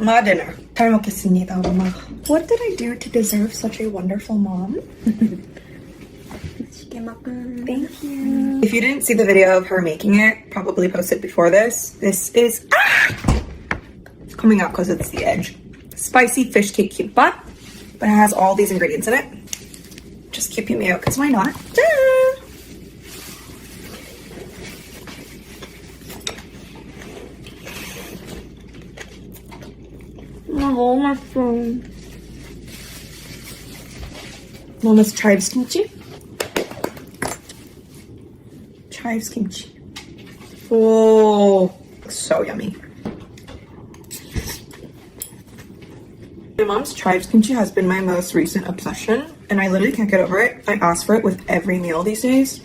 my dinner. 잘 먹겠습니다, 엄마. What did I do to deserve such a wonderful mom? Thank you. If you didn't see the video of her making it, probably posted before this. This is it's coming out because it's the edge. Spicy fish cake kimbap, but it has all these ingredients in it. Just keep me out, because why not? Ta-da! 너무 맛있어. Mama's chives kimchi. Chives kimchi. Oh, so yummy. My mom's chives kimchi has been my most recent obsession, and I literally can't get over it. I ask for it with every meal these days.